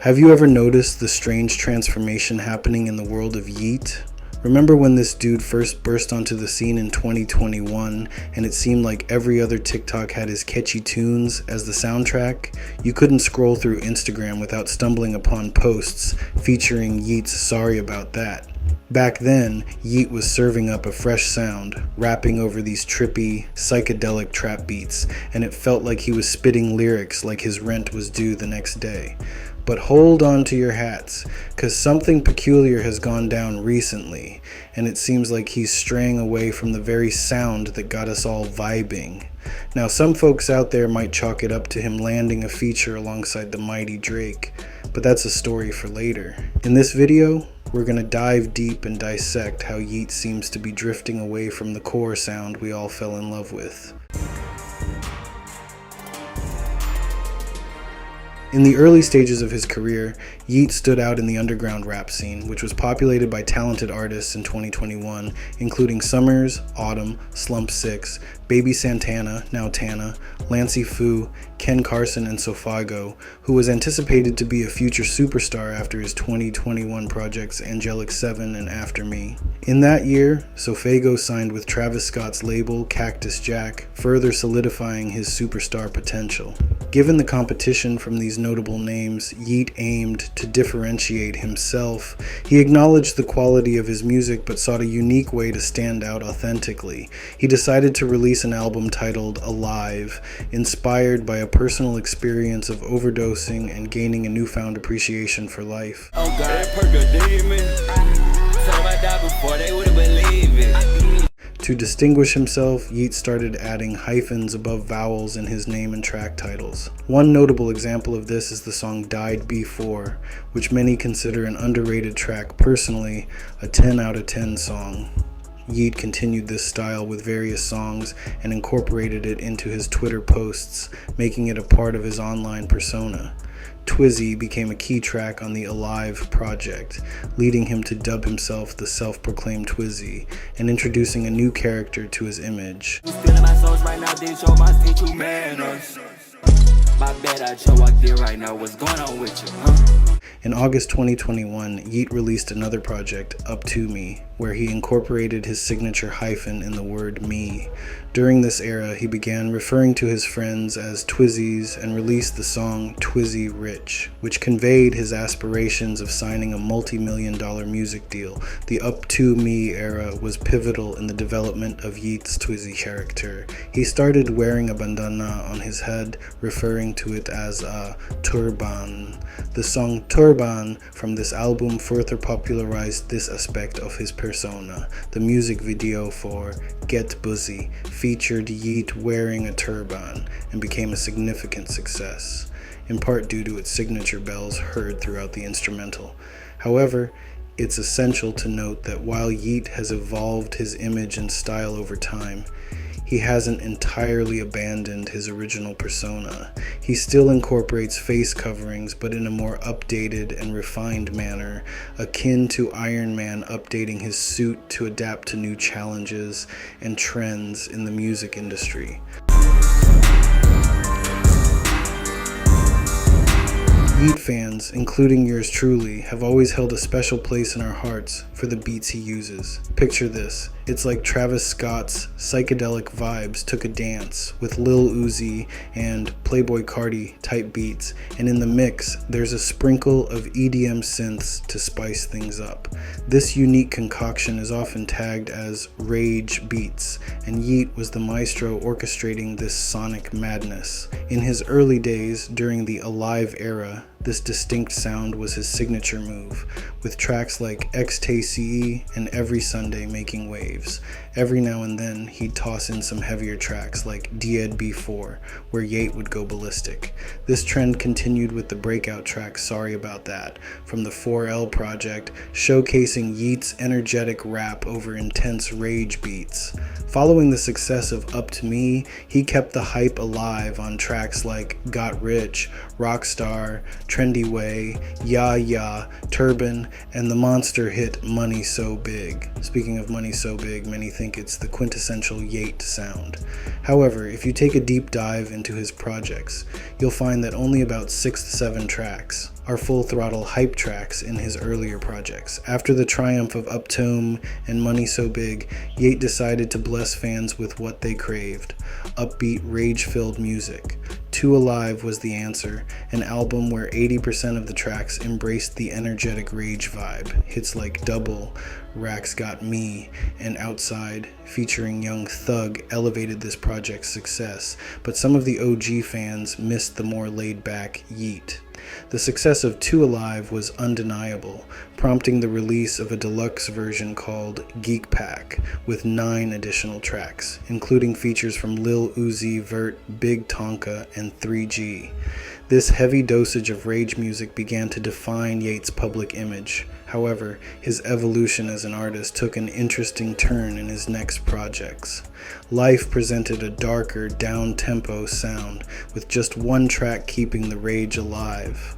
Have you ever noticed the strange transformation happening in the world of Yeat? Remember when this dude first burst onto the scene in 2021 and it seemed like every other TikTok had his catchy tunes as the soundtrack? You couldn't scroll through Instagram without stumbling upon posts featuring Yeat's Sorry About That. Back then, Yeat was serving up a fresh sound, rapping over these trippy, psychedelic trap beats, and it felt like he was spitting lyrics like his rent was due the next day. But hold on to your hats, cause something peculiar has gone down recently, and it seems like he's straying away from the very sound that got us all vibing. Now some folks out there might chalk it up to him landing a feature alongside the mighty Drake, but that's a story for later. In this video, we're gonna dive deep and dissect how Yeat seems to be drifting away from the core sound we all fell in love with. In the early stages of his career, Yeat stood out in the underground rap scene, which was populated by talented artists in 2021, including Summers, Autumn, Slump 6, Baby Santana, now Tana, Lancey Foo, Ken Carson, and Sofago, who was anticipated to be a future superstar after his 2021 projects Angelic 7 and After Me. In that year, Sofago signed with Travis Scott's label Cactus Jack, further solidifying his superstar potential. Given the competition from these notable names, Yeat aimed to differentiate himself. He acknowledged the quality of his music but sought a unique way to stand out authentically. He decided to release an album titled Alive, inspired by a personal experience of overdosing and gaining a newfound appreciation for life. Oh God, tell I died before they wouldn't believe it. To distinguish himself, Yeat started adding hyphens above vowels in his name and track titles. One notable example of this is the song Died Before, which many consider an underrated track. Personally, a 10 out of 10 song. Yeat continued this style with various songs and incorporated it into his Twitter posts, making it a part of his online persona. Twizzy became a key track on the Alive project, leading him to dub himself the self-proclaimed Twizzy and introducing a new character to his image. In August 2021, Yeat released another project, Up To Me, where he incorporated his signature hyphen in the word me. During this era, he began referring to his friends as Twizzies and released the song Twizzy Rich, which conveyed his aspirations of signing a multi-million-dollar music deal. The Up To Me era was pivotal in the development of Yeat's Twizzy character. He started wearing a bandana on his head, referring to it as a turban. The song Turban from this album further popularized this aspect of his persona. The music video for Get Busy featured Yeat wearing a turban and became a significant success, in part due to its signature bells heard throughout the instrumental. However, it's essential to note that while Yeat has evolved his image and style over time, he hasn't entirely abandoned his original persona. He still incorporates face coverings, but in a more updated and refined manner, akin to Iron Man updating his suit to adapt to new challenges and trends in the music industry. Yeat fans, including yours truly, have always held a special place in our hearts for the beats he uses. Picture this. It's like Travis Scott's psychedelic vibes took a dance with Lil Uzi and Playboi Carti type beats, and in the mix, there's a sprinkle of EDM synths to spice things up. This unique concoction is often tagged as rage beats, and Yeat was the maestro orchestrating this sonic madness. In his early days, during the Alive era, this distinct sound was his signature move, with tracks like XTCE and Every Sunday making waves. Every now and then, he'd toss in some heavier tracks like Died Before, where Yeat would go ballistic. This trend continued with the breakout track Sorry About That from the 4L project, showcasing Yeat's energetic rap over intense rage beats. Following the success of Up To Me, he kept the hype alive on tracks like Got Rich, Rockstar, Trendy Way, Ya Ya, Turban, and the monster hit Money So Big. Speaking of Money So Big, many think it's the quintessential Yeat sound. However, if you take a deep dive into his projects, you'll find that only about 6 to 7 tracks are full-throttle hype tracks in his earlier projects. After the triumph of Uptone and Money So Big, Yeat decided to bless fans with what they craved: upbeat, rage-filled music. Two Alive was the answer, an album where 80% of the tracks embraced the energetic rage vibe. Hits like Double, Rack's Got Me, and Outside, featuring Young Thug, elevated this project's success, but some of the OG fans missed the more laid-back Yeat. The success of Two Alive was undeniable, prompting the release of a deluxe version called Geek Pack with 9 additional tracks, including features from Lil Uzi Vert, Big Tonka, and 3G. This heavy dosage of rage music began to define Yeat's public image. However, his evolution as an artist took an interesting turn in his next projects. Life presented a darker, down-tempo sound, with just one track keeping the rage alive.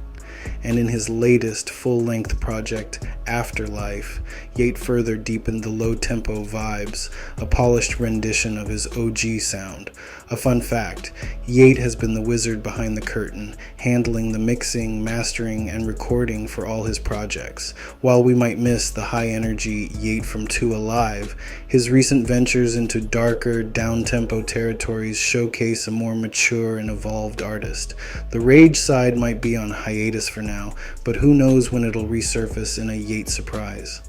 And in his latest full-length project, Afterlife, Yeat further deepened the low-tempo vibes, a polished rendition of his OG sound. A fun fact, Yeat has been the wizard behind the curtain, handling the mixing, mastering, and recording for all his projects. While we might miss the high-energy Yeat from Two Alive, his recent ventures into darker, down-tempo territories showcase a more mature and evolved artist. The rage side might be on hiatus for now, but who knows when it'll resurface in a Yeat surprise.